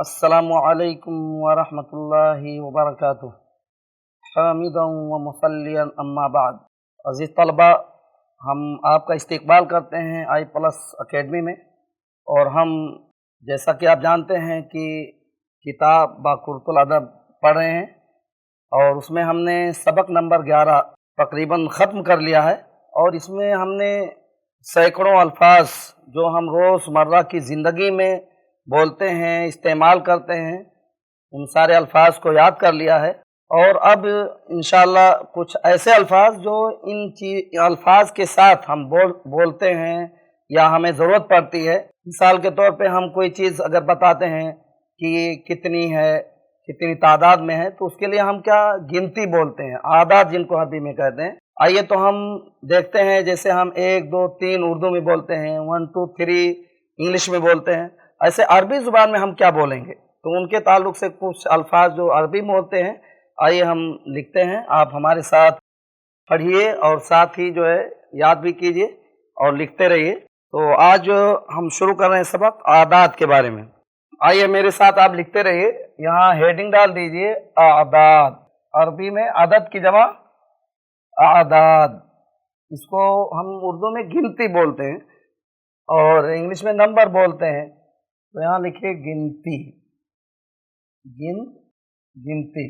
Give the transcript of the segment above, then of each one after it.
अस्सलामुअलैकुम वरहमतुल्लाहि वबरकातुह। हामिदन व मुसल्लियन अम्मा बाद। अज़ीज़ तलबा, हम आपका इस्तकबाल करते हैं आई प्लस अकेडमी में। और हम जैसा कि आप जानते हैं कि किताब बाकुरतुल अदब पढ़ रहे हैं और उसमें हमने सबक नंबर 11 तकरीबन ख़त्म कर लिया है। और इसमें हमने सैकड़ों अल्फाज जो हम रोज़मर्रा की ज़िंदगी में बोलते हैं, इस्तेमाल करते हैं, उन सारे अल्फाज को याद कर लिया है। और अब इंशाअल्लाह कुछ ऐसे अल्फाज जो इन अल्फाज के साथ हम बोलते हैं या हमें ज़रूरत पड़ती है। मिसाल के तौर पे हम कोई चीज़ अगर बताते हैं कि ये कितनी है, कितनी तादाद में है, तो उसके लिए हम क्या गिनती बोलते हैं, आदाद जिनको अरबी में कहते हैं। आइए तो हम देखते हैं, जैसे हम 1 2 3 उर्दू में बोलते हैं, 1 2 3 इंग्लिश में बोलते हैं, ऐसे अरबी ज़ुबान में हम क्या बोलेंगे। तो उनके ताल्लुक़ से कुछ अल्फाज जो अरबी में होते हैं, आइए हम लिखते हैं। आप हमारे साथ पढ़िए और साथ ही जो है याद भी कीजिए और लिखते रहिए। तो आज हम शुरू कर रहे हैं सबक आदाद के बारे में। आइए मेरे साथ आप लिखते रहिए। यहाँ हेडिंग डाल दीजिए आदाद। अरबी में अदद की जमा आदाद, इसको हम उर्दू में गिनती बोलते हैं और इंग्लिश में नंबर बोलते हैं। तो यहाँ लिखिए गिनती, गिनती।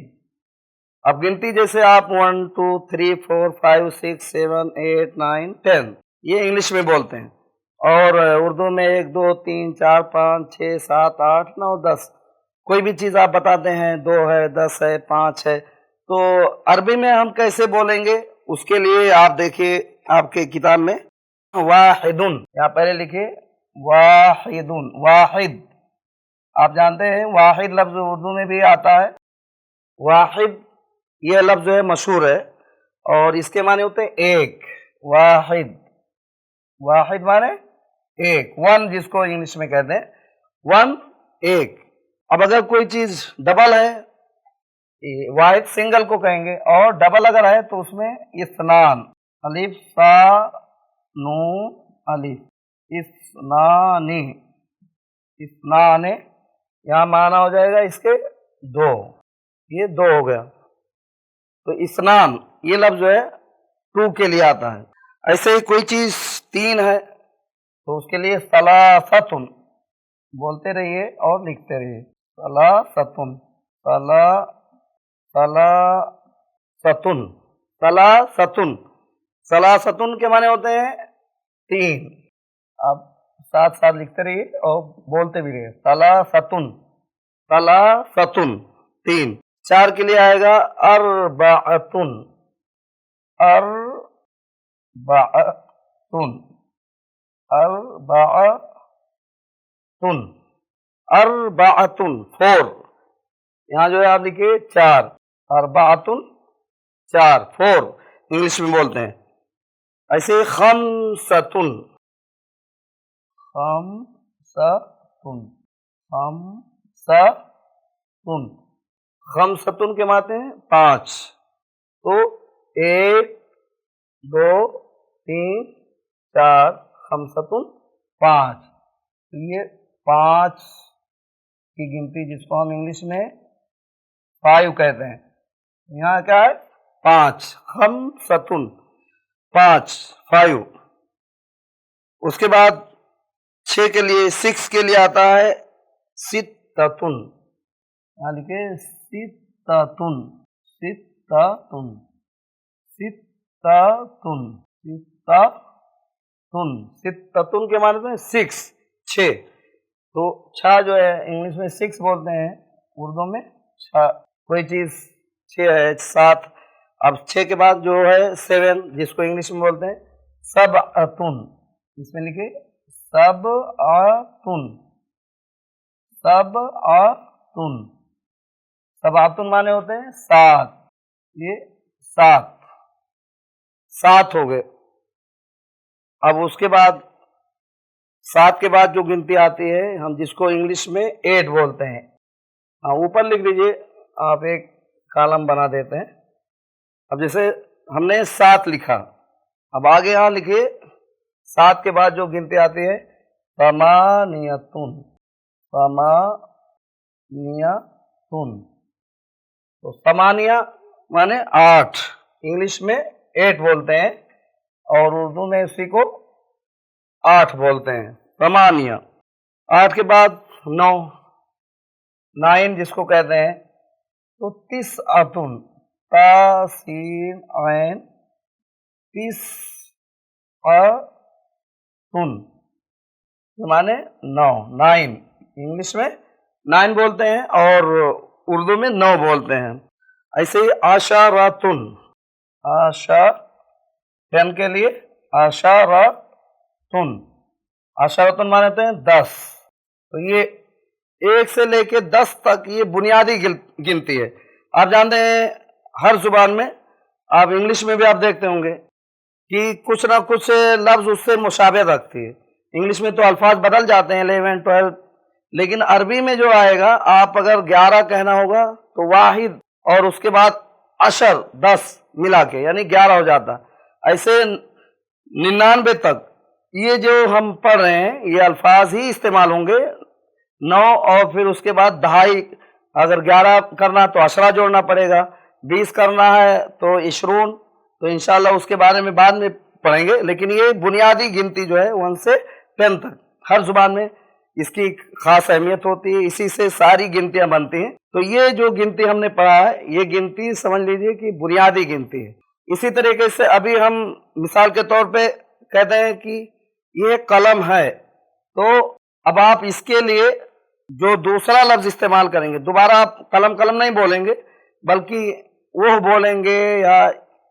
अब गिनती जैसे आप 1 2 3 4 5 6 7 8 9 10 ये इंग्लिश में बोलते हैं। और उर्दू में 1 2 3 4 5 6 7 8 9 10 कोई भी चीज़ आप बताते हैं, 2 है, 10 है, 5 है। तो अरबी में हम कैसे बोलेंगे, उसके लिए आप देखिए आपके किताब में वाहिदुन, यहाँ पहले लिखिए वाहिदुन। वाहिद आप जानते हैं वाहिद लफ्ज़ उर्दू में भी आता है। वाहिद ये लफ्ज़ जो है मशहूर है और इसके माने होते हैं एक। वाहिद, वाहिद माने एक, वन जिसको इंग्लिश में कहते हैं, वन एक। अब अगर कोई चीज़ डबल है, वाहिद सिंगल को कहेंगे, और डबल अगर है तो उसमें इस्नान, अलिफ सा नून अलिफ, इस्नानी, इस्नाने, यहाँ माना हो जाएगा इसके 2, ये 2 हो गया। तो इस्नान ये लफ्ज़ जो है 2 के लिए आता है। ऐसे ही कोई चीज़ 3 है तो उसके लिए सलासतुन बोलते रहिए और लिखते रहिए। सलासतुन, सलासतुन, सलासतुन। सलासतुन के माने होते हैं 3। आप साथ साथ लिखते रहिए और बोलते भी रहिए। सलासतुन, सलासतुन 3। 4 के लिए आएगा अरबाअतुन, अरबाअतुन, अरबाअतुन, अरबाअतुन 4। यहाँ जो है आप लिखिए 4, अरबाअतुन 4, 4 इंग्लिश में बोलते हैं। ऐसे खमसतुन, खमसतुन, खमसतुन, खमसतुन के माते हैं 5। तो 1 2 3 4 खमसतुन 5। तो ये 5 की गिनती जिसको हम इंग्लिश में 5 कहते हैं, यहाँ क्या है 5, खमसतुन 5, 5। उसके बाद 6 के लिए, 6 के लिए आता है सित्ततुन, यहाँ लिखिए सित्ततुन, सित्ततुन, सित्ततुन, सित्ततुन, सित्ततुन के माने हैं 6, 6। तो 6 जो है इंग्लिश में 6 बोलते हैं, उर्दू में 6। कोई चीज़ 6 है, 7। अब 6 के बाद जो है 7 जिसको इंग्लिश में बोलते हैं सबअतुन, इसमें लिखिए सबअतुन, सबअतुन, सबअतुन माने होते हैं 7। ये 7, 7 हो गए। अब उसके बाद 7 के बाद जो गिनती आती है हम जिसको इंग्लिश में 8 बोलते हैं। हाँ, ऊपर लिख दीजिए, आप एक कॉलम बना देते हैं। अब जैसे हमने 7 लिखा, अब आगे यहाँ लिखिए 7 के बाद जो गिनती आती है समानियतुन, समानियतुन। तो समानिया माने 8, इंग्लिश में 8 बोलते हैं और उर्दू में इसी को 8 बोलते हैं, समानिया। 8 के बाद 9, 9 जिसको कहते हैं, तो तिसअतुन, ता सीन ऐन, तिसअतुन माने 9, 9 इंग्लिश में 9 बोलते हैं और उर्दू में 9 बोलते हैं। ऐसे ही आशारातुन, आशा पेन के लिए आशारातुन, आशारातुन माने होते हैं 10। तो ये 1 से लेके 10 तक ये बुनियादी गिनती है। आप जानते हैं हर जुबान में, आप इंग्लिश में भी आप देखते होंगे कि कुछ ना कुछ लफ्ज़ उससे मुशाबे रखती है। इंग्लिश में तो अल्फाज बदल जाते हैं 11, 12, लेकिन अरबी में जो आएगा, आप अगर 11 कहना होगा तो वाहिद और उसके बाद अशर 10 मिला के यानी 11 हो जाता। ऐसे 99 तक ये जो हम पढ़ रहे हैं ये अल्फाज ही इस्तेमाल होंगे 9, और फिर उसके बाद दहाई, अगर 11 करना तो अशरा जोड़ना पड़ेगा, 20 करना है तो इशरून, तो इंशाल्लाह उसके बारे में बाद में पढ़ेंगे। लेकिन ये बुनियादी गिनती जो है 1 से 10 तक हर जुबान में इसकी खास अहमियत होती है, इसी से सारी गिनतियां बनती हैं। तो ये जो गिनती हमने पढ़ा है, ये गिनती समझ लीजिए कि बुनियादी गिनती है। इसी तरीके से अभी हम मिसाल के तौर पे कहते हैं कि ये कलम है, तो अब आप इसके लिए जो दूसरा लफ्ज़ इस्तेमाल करेंगे, दोबारा आप कलम कलम नहीं बोलेंगे, बल्कि वो बोलेंगे या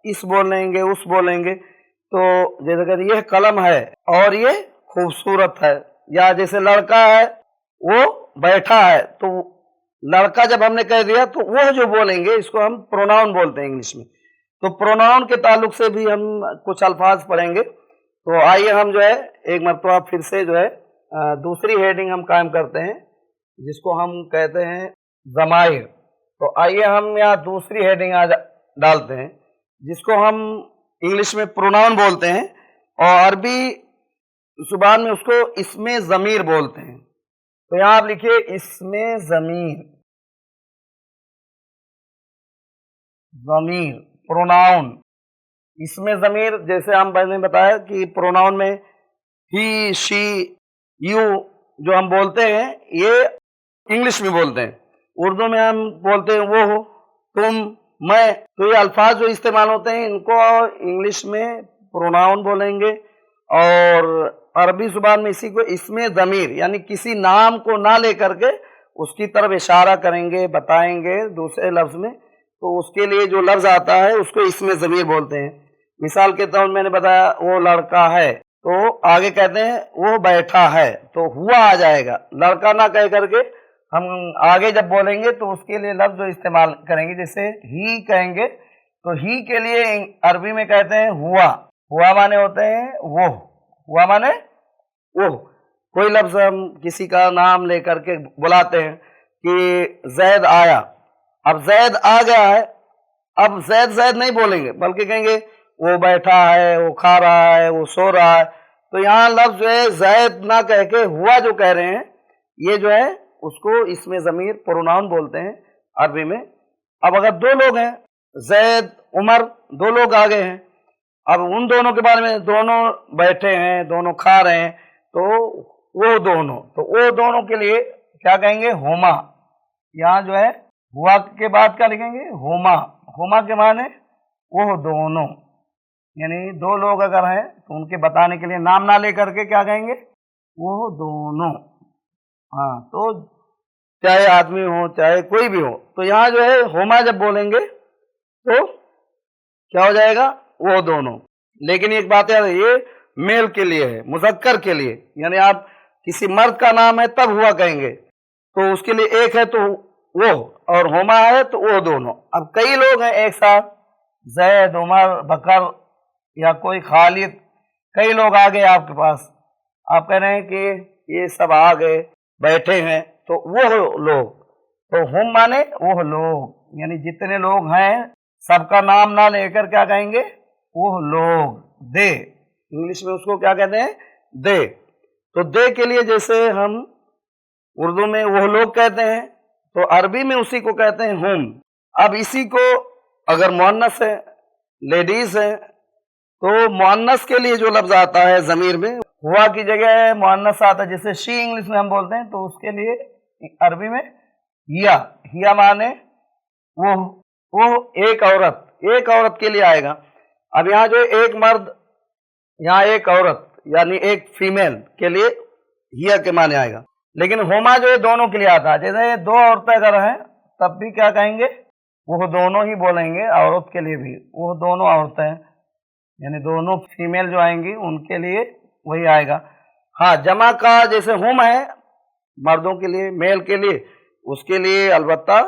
इस बोलेंगे, उस बोलेंगे। तो जैसे कहते यह कलम है और ये खूबसूरत है, या जैसे लड़का है वो बैठा है, तो लड़का जब हमने कह दिया तो वो जो बोलेंगे इसको हम प्रोनाउन बोलते हैं इंग्लिश में। तो प्रोनाउन के ताल्लुक से भी हम कुछ अल्फाज पढ़ेंगे। तो आइए हम जो है एक मरतबा फिर से जो है दूसरी हेडिंग हम कायम करते हैं, जिसको हम कहते हैं ज़माइर। तो आइए हम यहाँ दूसरी हेडिंग आज डालते हैं, जिसको हम इंग्लिश में प्रोनाउन बोलते हैं और अरबी जुबान में उसको इसमें ज़मीर बोलते हैं। तो यहाँ आप लिखिए इसमें ज़मीर, ज़मीर प्रोनाउन। इसमें ज़मीर जैसे हम मैंने बताया कि प्रोनाउन में ही, शी, यू जो हम बोलते हैं ये इंग्लिश में बोलते हैं, उर्दू में हम बोलते हैं वो, तुम, मैं। तो ये अल्फाज जो इस्तेमाल होते हैं इनको इंग्लिश में प्रोनाउन बोलेंगे और अरबी जुबान में इसी को इसमें ज़मीर, यानी किसी नाम को ना लेकर के उसकी तरफ इशारा करेंगे, बताएंगे दूसरे लफ्ज़ में, तो उसके लिए जो लफ्ज़ आता है उसको इसमें ज़मीर बोलते हैं। मिसाल के तौर मैंने बताया वो लड़का है, तो आगे कहते हैं वो बैठा है, तो हुआ आ जाएगा, लड़का ना कह करके हम आगे जब बोलेंगे तो उसके लिए लफ्ज़ जो इस्तेमाल करेंगे, जैसे ही कहेंगे तो ही के लिए अरबी में कहते हैं हुआ। हुआ माने होते हैं वो, हुआ माने वो। कोई लफ्ज़ हम किसी का नाम लेकर के बुलाते हैं कि जैद आया, अब जैद आ गया है, अब जैद जैद नहीं बोलेंगे बल्कि कहेंगे वो बैठा है, वो खा रहा है, वो सो रहा है। तो यहाँ लफ्ज़ जो है जैद ना कह के हुआ जो कह रहे हैं, ये जो है उसको इसमें ज़मीर प्रोनाउन बोलते हैं अरबी में। अब अगर दो लोग हैं, जैद उमर, दो लोग आ गए हैं, अब उन दोनों के बारे में, दोनों बैठे हैं, दोनों खा रहे हैं, तो वो दोनों, तो वो दोनों के लिए क्या कहेंगे, हुमा। यहाँ जो है हुआ के बाद क्या लिखेंगे, हुमा। हुमा के माने वो दोनों, यानी दो लोग अगर हैं तो उनके बताने के लिए नाम ना लेकर के क्या कहेंगे, वो दोनों। हाँ, तो चाहे आदमी हो चाहे कोई भी हो, तो यहाँ जो है हुमा जब बोलेंगे तो क्या हो जाएगा, वो दोनों। लेकिन एक बात याद है, ये मेल के लिए है, मुज़क्कर के लिए, यानी आप किसी मर्द का नाम है तब हुआ कहेंगे, तो उसके लिए एक है तो वो, और हुमा है तो वो दोनों। अब कई लोग हैं एक साथ, जैद, उमर, बकर या कोई खालिद, कई लोग आ गए आपके पास, आप कह रहे हैं कि ये सब आ गए बैठे हैं, तो वो लोग, तो हुम माने वो लोग, यानी जितने लोग हैं सबका नाम ना लेकर क्या कहेंगे, वो लोग, दे। इंग्लिश में उसको क्या कहते हैं, दे। तो दे के लिए जैसे हम उर्दू में वो लोग कहते हैं, तो अरबी में उसी को कहते हैं हुम। अब इसी को अगर मुअन्नस है, लेडीज है, तो मुअन्नस के लिए जो लफ्ज आता है ज़मीर में, हुआ की जगह मुअन्नस आता है, जैसे शी इंग्लिश में हम बोलते हैं, तो उसके लिए अरबी में हिया। हिया माने वो एक औरत के लिए आएगा। अब यहाँ जो एक मर्द, यहाँ एक औरत, यानी एक फीमेल के लिए हिया के माने आएगा। लेकिन हुमा जो है दोनों के लिए आता है। जैसे दो औरतें अगर हैं तब भी क्या कहेंगे, वो दोनों ही बोलेंगे। औरत के लिए भी वो दोनों औरतें हैं, यानी दोनों फीमेल जो आएंगी उनके लिए वही आएगा। हाँ, जमा का जैसे हुम है मर्दों के लिए, मेल के लिए, उसके लिए अलबत्ता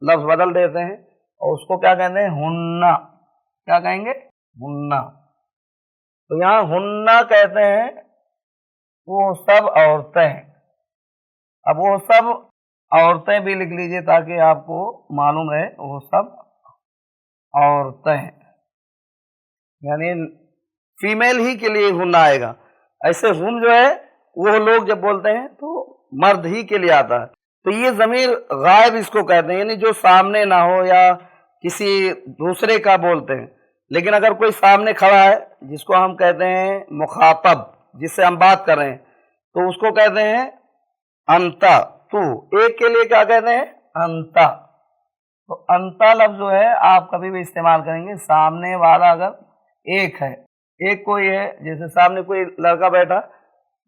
लफ्ज बदल देते हैं और उसको क्या कहते हैं, हुन्ना। क्या कहेंगे, हुन्ना। तो यहाँ हुन्ना कहते हैं वो सब औरतें। अब वो सब औरतें भी लिख लीजिए ताकि आपको मालूम रहे, वो सब औरतें, यानी फीमेल ही के लिए हुन्ना आएगा। ऐसे हुम जो है वो लोग जब बोलते हैं तो मर्द ही के लिए आता है। तो ये ज़मीर गायब इसको कहते हैं, यानी जो सामने ना हो या किसी दूसरे का बोलते हैं। लेकिन अगर कोई सामने खड़ा है जिसको हम कहते हैं मुखातब, जिससे हम बात कर रहे हैं, तो उसको कहते हैं अंता। तू, एक के लिए क्या कहते हैं, अंता। तो अंता लफ्ज जो है आप कभी भी इस्तेमाल करेंगे सामने वाला अगर एक है, एक कोई है, जैसे सामने कोई लड़का बैठा,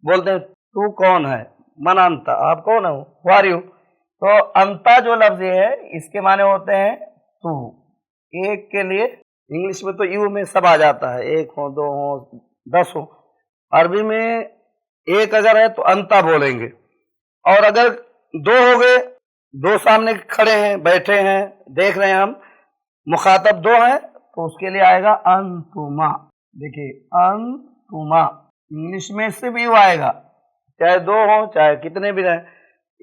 बोलते हैं तू कौन है, मन अंता, आप कौन हो, हु आर यू। तो अंता जो लफ्ज है इसके माने होते हैं तू। एक के लिए इंग्लिश में तो यू में सब आ जाता है, एक हो, दो हो, 10 हो। अरबी में एक अगर है तो अंता बोलेंगे, और अगर दो हो गए, दो सामने खड़े हैं, बैठे हैं, देख रहे हैं हम, मुखातब दो हैं, तो उसके लिए आएगा अंतुमा। देखिए अंतुमा, इंग्लिश में सिर्फ यू आएगा, चाहे दो हो चाहे कितने भी रहे।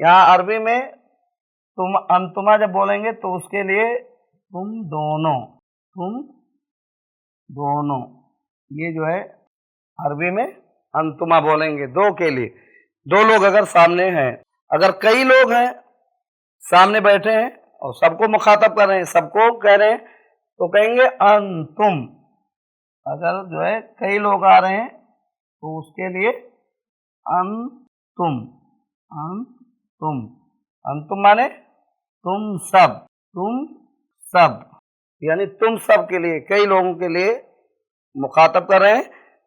यहाँ अरबी में तुम अंतुमा जब बोलेंगे तो उसके लिए तुम दोनों, ये जो है अरबी में अंतुमा बोलेंगे दो के लिए। दो लोग अगर सामने हैं, अगर कई लोग हैं सामने बैठे हैं और सबको मुखातब कर रहे हैं, सबको कह रहे हैं, तो कहेंगे अंतुम। अगर जो है कई लोग आ रहे हैं तो उसके लिए अंतुम। अंतुम माने तुम सब, यानी तुम सब के लिए, कई लोगों के लिए मुखातब कर रहे हैं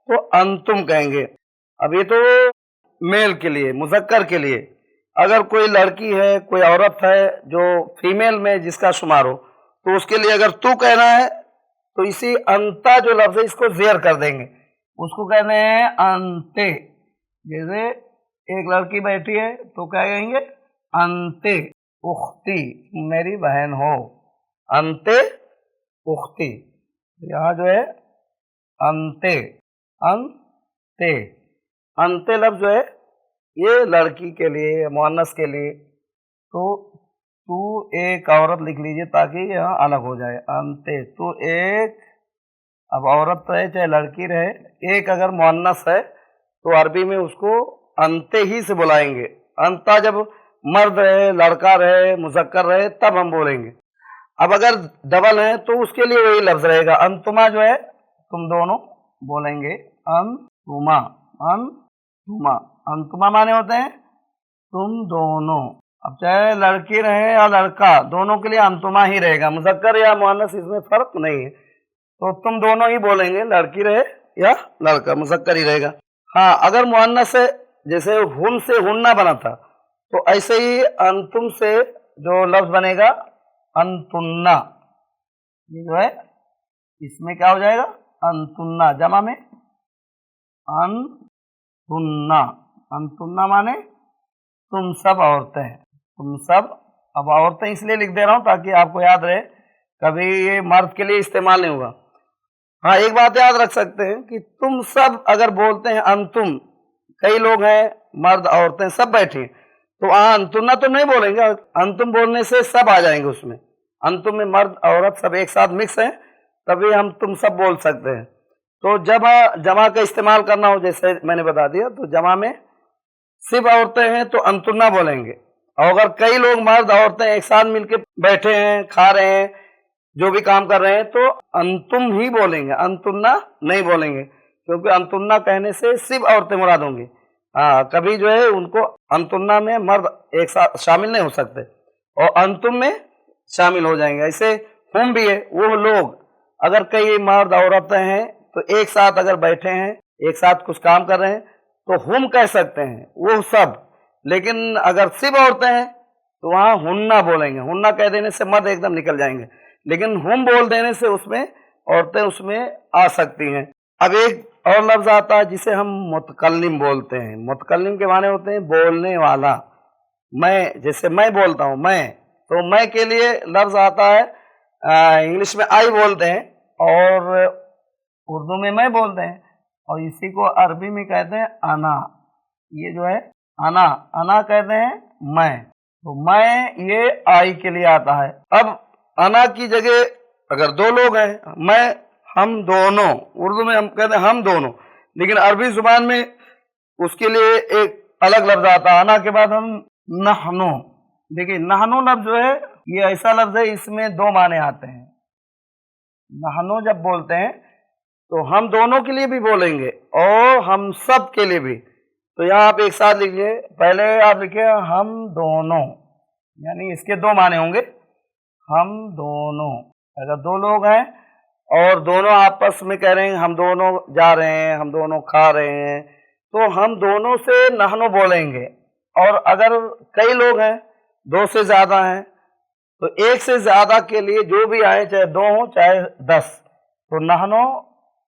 तो अंतुम कहेंगे। अब ये तो मेल के लिए, मुज़क्कर के लिए। अगर कोई लड़की है, कोई औरत है जो फीमेल में जिसका शुमार हो, तो उसके लिए अगर तू कहना है तो इसी अंता जो लफ्ज़ है इसको ज़ेर कर देंगे, उसको कहते हैं अंते। जैसे एक लड़की बैठी है तो क्या कहेंगे, अंते उख्ती, मेरी बहन हो, अंते उख्ती। यहाँ जो है अंते, अंते लफ्ज़ जो है ये लड़की के लिए, मुअन्नस के लिए। तो तू एक औरत लिख लीजिए ताकि यहाँ अलग हो जाए, अंते तू एक। अब औरत रहे चाहे लड़की रहे, एक अगर मुअन्नस है तो अरबी में उसको अंते ही से बुलाएंगे। अंता जब मर्द रहे, लड़का रहे, मुज़क्कर रहे, तब हम बोलेंगे। अब अगर डबल है तो उसके लिए वही लफ्ज़ रहेगा, अंतुमा जो है तुम दोनों बोलेंगे, अंतुमा। अंतुमा माने होते हैं तुम दोनों। अब चाहे लड़की रहे या लड़का, दोनों के लिए अंतुमा ही रहेगा, मुज़क्कर या मुअन्नस इसमें फर्क नहीं है। तो तुम दोनों ही बोलेंगे, लड़की रहे या लड़का, मुज़क्कर ही रहेगा। हाँ, अगर मुअन्नस है, जैसे हुन से हुन्ना बना था, तो ऐसे ही अंतुम से जो लफ्ज़ बनेगा अंतुन्ना, ये जो है इसमें क्या हो जाएगा, अंतुन्ना, जमा में अंतुन्ना। अंतुन्ना माने तुम सब औरतें, तुम सब। अब औरतें इसलिए लिख दे रहा हूँ ताकि आपको याद रहे, कभी ये मर्द के लिए इस्तेमाल नहीं होगा। हाँ, एक बात याद रख सकते हैं कि तुम सब अगर बोलते हैं अंतुम, कई लोग हैं, मर्द औरतें सब बैठे, तो अंतुन्ना तो नहीं बोलेंगे, अंतुम बोलने से सब आ जाएंगे उसमें। अंतुम में मर्द औरत सब एक साथ मिक्स हैं, तभी हम तुम सब बोल सकते हैं। तो जब जमा का इस्तेमाल करना हो, जैसे मैंने बता दिया, तो जमा में सिर्फ औरतें हैं तो अंतुन्ना बोलेंगे, और अगर कई लोग मर्द औरतें एक साथ मिलके बैठे हैं, खा रहे हैं, जो भी काम कर रहे हैं, तो अंतुम ही बोलेंगे, अंतुन्ना नहीं बोलेंगे, क्योंकि अंतुन्ना कहने से सिर्फ औरतें मुराद होंगी। हाँ, कभी जो है उनको अंतुन्ना में मर्द एक साथ शामिल नहीं हो सकते और अंतुम में शामिल हो जाएंगे। ऐसे हम भी है, वो लोग अगर कई मर्द औरतें हैं तो एक साथ अगर बैठे हैं, एक साथ कुछ काम कर रहे हैं, तो हम कह सकते हैं, वो सब। लेकिन अगर सिर्फ औरतें हैं तो वहाँ हुन्ना बोलेंगे। हुन्ना कह देने से मर्द एकदम निकल जाएंगे, लेकिन हम बोल देने से उसमें औरतें उसमें आ सकती हैं। अब एक और लफ्ज आता है जिसे हम मुतकल्लिम बोलते हैं। मुतकल्लिम के माने होते हैं बोलने वाला। मैं, जैसे मैं बोलता हूँ, मैं, तो मैं के लिए लफ्ज आता है, इंग्लिश में आई बोलते हैं और उर्दू में मैं बोलते हैं, और इसी को अरबी में कहते हैं अना। ये जो है अना, अना कहते हैं मैं, तो मैं ये आई के लिए आता है। अब अना की जगह अगर दो लोग हैं, मैं, हम दोनों, उर्दू में हम कहते हैं हम दोनों, लेकिन अरबी जुबान में उसके लिए एक अलग लफ्ज आता है। अना के बाद हम नहनो। देखिए नहनो लफ्ज जो है ये ऐसा लफ्ज है, इसमें दो माने आते हैं। नहनो जब बोलते हैं तो हम दोनों के लिए भी बोलेंगे और हम सब के लिए भी। तो यहाँ आप एक साथ लिखिए, पहले आप लिखिए हम दोनों, यानी इसके दो माने होंगे, हम दोनों। अगर दो लोग हैं और दोनों आपस में कह रहे हैं हम दोनों जा रहे हैं, हम दोनों खा रहे हैं, तो हम दोनों से नहनो बोलेंगे। और अगर कई लोग हैं, दो से ज्यादा हैं, तो एक से ज्यादा के लिए जो भी आए, चाहे दो हो चाहे 10, तो नहनो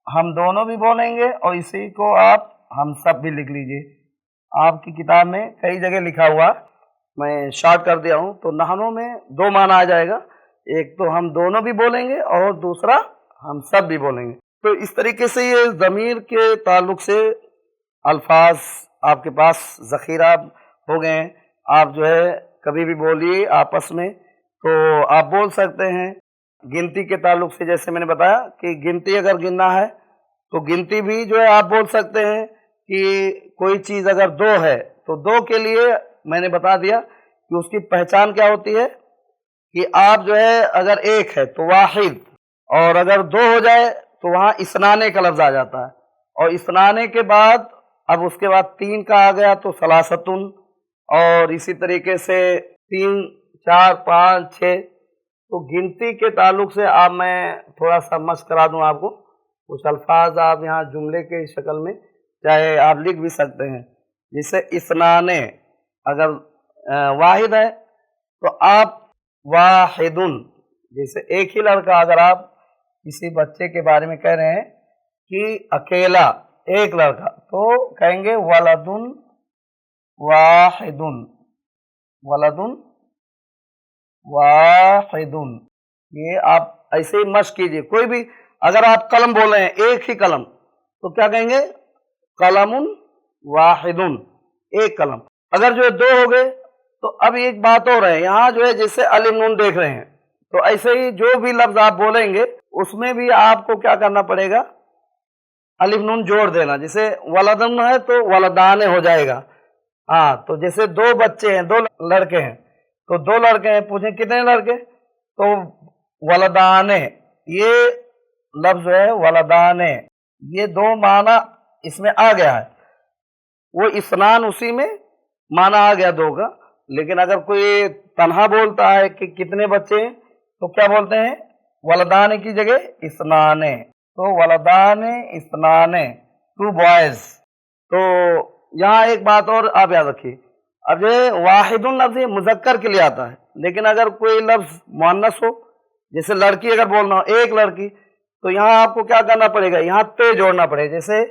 हम दोनों भी बोलेंगे और इसी को आप हम सब भी लिख लीजिए। आपकी किताब में कई जगह लिखा हुआ, मैं शॉर्ट कर दिया हूँ। तो नहनो में दो माना आ जाएगा, एक तो हम दोनों भी बोलेंगे और दूसरा हम सब भी बोलेंगे। तो इस तरीके से ये ज़मीर के ताल्लुक से अल्फाज आपके पास ज़ख़ीरा हो गए हैं। आप जो है कभी भी बोलिए आपस में, तो आप बोल सकते हैं। गिनती के ताल्लुक से जैसे मैंने बताया कि गिनती अगर गिनना है तो गिनती भी जो है आप बोल सकते हैं कि कोई चीज़ अगर दो है तो दो के लिए मैंने बता दिया कि उसकी पहचान क्या होती है कि आप जो है अगर एक है तो वाहिद, और अगर दो हो जाए तो वहाँ इसनाने का लफ्ज आ जाता है, और इसनाने के बाद अब उसके बाद तीन का आ गया तो सलासतुन, और इसी तरीके से 3, 4, 5, 6। तो गिनती के ताल्लुक से आप मैं थोड़ा सा मश्क करा दूं आपको। कुछ अल्फाज आप यहाँ जुमले के शक्ल में चाहे आप लिख भी सकते हैं। जैसे इसनाने अगर वाहिद है तो आप वाहिदुन, जैसे एक ही लड़का, अगर आप किसी बच्चे के बारे में कह रहे हैं कि अकेला एक लड़का, तो कहेंगे वलदुन वाहिदुन, वलदुन वाहिदुन। ये आप ऐसे ही मश्क कीजिए। कोई भी अगर आप कलम बोल रहे हैं, एक ही कलम, तो क्या कहेंगे कलमुन वाहिदुन, एक कलम। अगर जो है दो हो गए तो अब एक बात हो रहा है यहाँ जो है, जैसे अलिफ नून देख रहे हैं, तो ऐसे ही जो भी लफ्ज आप बोलेंगे उसमें भी आपको क्या करना पड़ेगा, अलिफ नून जोड़ देना। जैसे वलदन है तो वलदाने हो जाएगा। हाँ, तो जैसे दो बच्चे हैं, दो लड़के हैं, तो दो लड़के हैं, पूछे कितने लड़के, तो वलदाने, ये लफ्ज जो है वलदाने, ये दो माना इसमें आ गया है। वो इसनान उसी में माना आ गया दो का। लेकिन अगर कोई तन्हा बोलता है कि कितने बच्चे हैं, तो क्या बोलते हैं, वलदाने की जगह इसनाने, तो वलदाने इसनाने, 2 बॉयज। तो यहाँ एक बात और आप याद रखिए, अब ये वाहिदुन लफ्ज मुजक्कर के लिए आता है, लेकिन अगर कोई लफ्ज मुअन्नस हो, जैसे लड़की अगर बोलना हो, एक लड़की, तो यहाँ आपको क्या करना पड़ेगा, यहाँ ते जोड़ना पड़ेगा। जैसे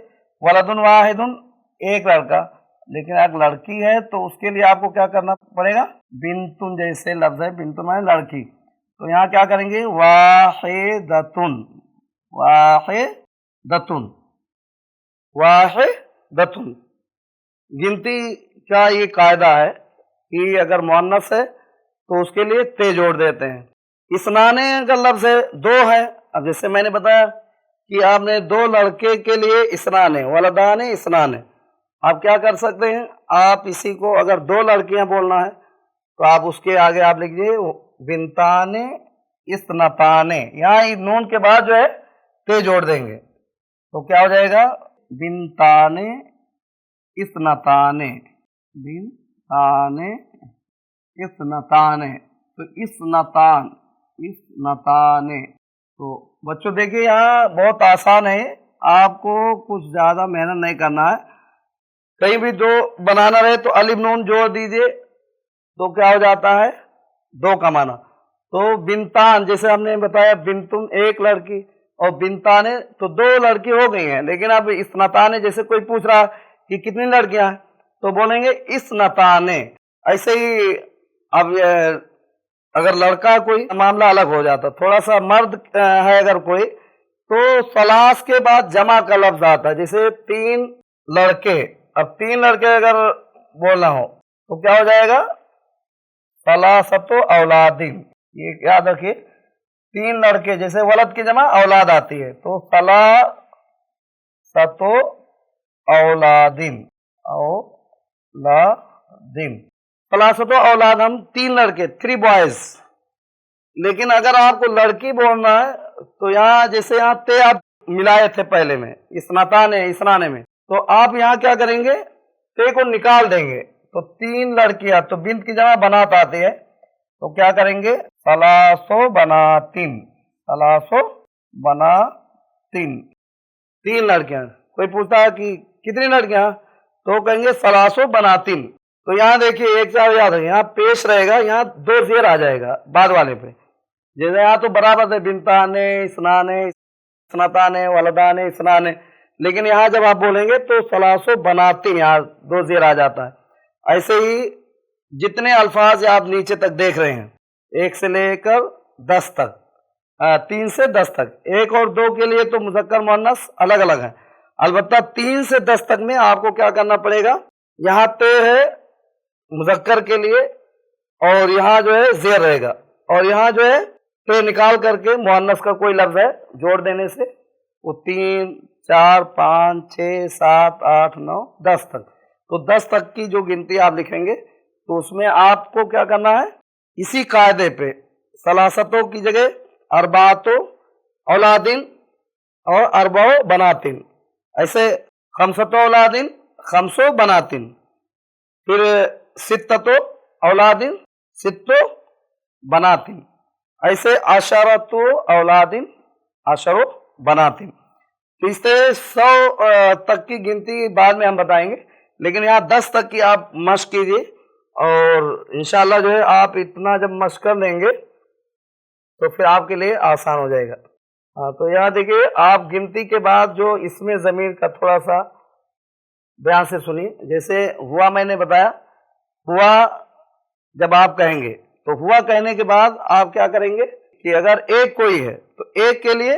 वलदुन वाहिदुन, एक लड़का, लेकिन अगर लड़की है तो उसके लिए आपको क्या करना पड़ेगा, बिन्तुन, जैसे लफ्ज है बिन्तुन माने लड़की, तो यहाँ क्या करेंगे वाहिदतुन, वाहिदतुन, वाहिदतुन। गिनती का ये कायदा है कि अगर मुअन्नस है तो उसके लिए ते जोड़ देते हैं। इसनाने का लफ्ज है, दो है। अब जैसे मैंने बताया कि आपने दो लड़के के लिए इसनाने, वलदाने इसनाने, आप क्या कर सकते हैं, आप इसी को अगर दो लड़कियां बोलना है तो आप उसके आगे आप लिखिए बिनताने इस्नताने, यहाँ नून के बाद जो है ते जोड़ देंगे, तो क्या हो जाएगा बिनताने इस्नताने, बिनताने इस्नताने, तो इस्नतान इस्नताने। तो बच्चों देखिए यहाँ बहुत आसान है, आपको कुछ ज़्यादा मेहनत नहीं करना है। कहीं भी दो बनाना रहे तो अलिफ नून जोड़ दीजिए, तो क्या हो जाता है दो का माना। तो बिनतान जैसे हमने बताया बिनतुन एक लड़की और बिनताने तो दो लड़की हो गई हैं, लेकिन अब इस्नताने जैसे कोई पूछ रहा कि कितनी लड़कियां हैं तो बोलेंगे इस्नताने। ऐसे ही अब अगर लड़का कोई मामला अलग हो जाता, थोड़ा सा मर्द है अगर कोई, तो सलास के बाद जमा का लफ्ज आता है, जैसे तीन लड़के। अब तीन लड़के अगर बोलना हो तो क्या हो जाएगा सलासतो औलादिन, ये याद रखिए, तीन लड़के जैसे वलद की जमा औलाद आती है, तो सलासतो औलादिन औलादिन, सलासतो औलाद हम तीन लड़के थ्री बॉयज। लेकिन अगर आपको लड़की बोलना है तो यहाँ जैसे यहाँ ते आप मिलाए थे पहले में इस्नाताने इसनाने में, तो आप यहाँ क्या करेंगे ते को निकाल देंगे, तो तीन लड़कियां, तो बिंत की जमा बनात आती है, तो क्या करेंगे सलासो बनातिन, सलासो बनातिन, तीन लड़कियां। कोई पूछता है कि कितनी लड़कियां, तो कहेंगे सलासो बनातिन। तो यहाँ देखिए एक साथ याद है, यहाँ पेश रहेगा, यहाँ दो जेर आ जाएगा बाद वाले पे, जैसे यहाँ तो बराबर है बिनताने इसनाने इसनताने वलदाने इसनाने, लेकिन यहाँ जब आप बोलेंगे तो सलासो बनातिन, यहाँ दो जेर आ जाता है। ऐसे ही जितने अल्फाज आप नीचे तक देख रहे हैं, एक से लेकर 10 तक, 3 से 10 तक, एक और दो के लिए तो मुज़क्कर मुअन्नस अलग अलग है, अलबत्ता 3 से 10 तक में आपको क्या करना पड़ेगा, यहाँ ते है मुज़क्कर के लिए और यहाँ जो है जेर रहेगा, और यहाँ जो है ते निकाल करके मुअन्नस का कोई लफ्ज है जोड़ देने से वो 3 4 5 6 7 8 9 10 तक, तो 10 तक की जो गिनती आप लिखेंगे तो उसमें आपको क्या करना है, इसी कायदे पे सलासतों की जगह अरबातो औलादिन और अरबो बनातिन, ऐसे खमसतो औलादिन खमसो बनातिन, फिर सित्ततो औलादिन सित्तो बनातिन, ऐसे अशरतो औलादिन अशरो बनातिन। तो इस तरह 100 तक की गिनती बाद में हम बताएंगे, लेकिन यहाँ 10 तक की आप मश्क कीजिए, और इंशाल्लाह जो है आप इतना जब मश्क कर लेंगे तो फिर आपके लिए आसान हो जाएगा। हाँ, तो यहाँ देखिए आप गिनती के बाद जो इसमें ज़मीर का थोड़ा सा ध्यान से सुनिए। जैसे हुआ मैंने बताया, हुआ जब आप कहेंगे तो हुआ कहने के बाद आप क्या करेंगे कि अगर एक कोई है तो एक के लिए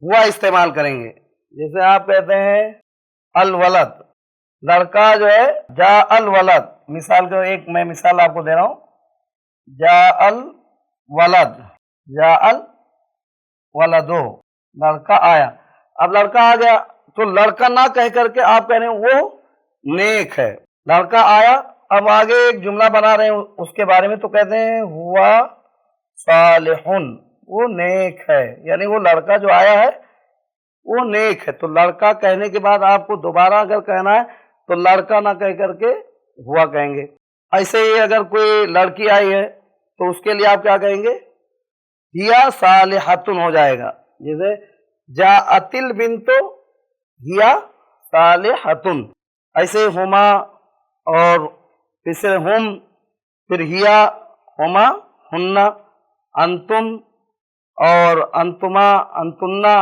हुआ इस्तेमाल करेंगे। जैसे आप कहते हैं अल वलद, लड़का जो है जा अल वलद, मिसाल का एक मैं मिसाल आपको दे रहा हूं, जा अल वलद, जा अल वलदो, लड़का आया। अब लड़का आ गया तो लड़का ना कह करके आप कह रहे हैं वो नेक है, लड़का आया, अब आगे एक जुमला बना रहे हैं उसके बारे में, तो कहते हैं हुआ सालिहुन, वो नेक है, यानी वो लड़का जो आया है वो नेक है। तो लड़का कहने के बाद आपको दोबारा अगर कहना है तो लड़का ना कह करके हुआ कहेंगे। ऐसे ही अगर कोई लड़की आई है तो उसके लिए आप क्या कहेंगे, हिया सालिहतुन हो जाएगा। जैसे जाअतिल बिन्तो हिया सालिहतुन, ऐसे हुमा और फिर हुम, फिर हिया हुमा हुन्ना, अंतुम और अंतुमा अंतुन्ना,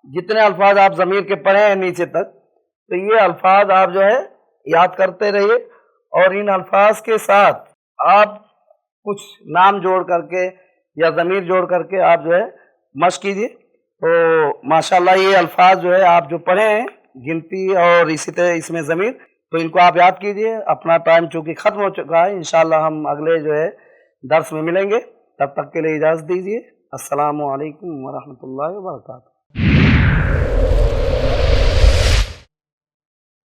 जितने अल्फाज आप ज़मीर के पढ़े हैं नीचे तक, तो ये अल्फाज आप जो है याद करते रहिए, और इन अल्फाज के साथ आप कुछ नाम जोड़ करके या ज़मीर जोड़ करके आप जो है मश्क कीजिए। तो माशाल्लाह ये अल्फाज जो है आप जो पढ़े हैं गिनती और इसी तरह इसमें ज़मीर, तो इनको आप याद कीजिए। अपना टाइम चूँकि ख़त्म हो चुका है, इंशाअल्लाह हम अगले जो है दर्स में मिलेंगे, तब तक के लिए इजाज़त दीजिए। अस्सलामु अलैकुम व रहमतुल्लाहि व बरकातहू।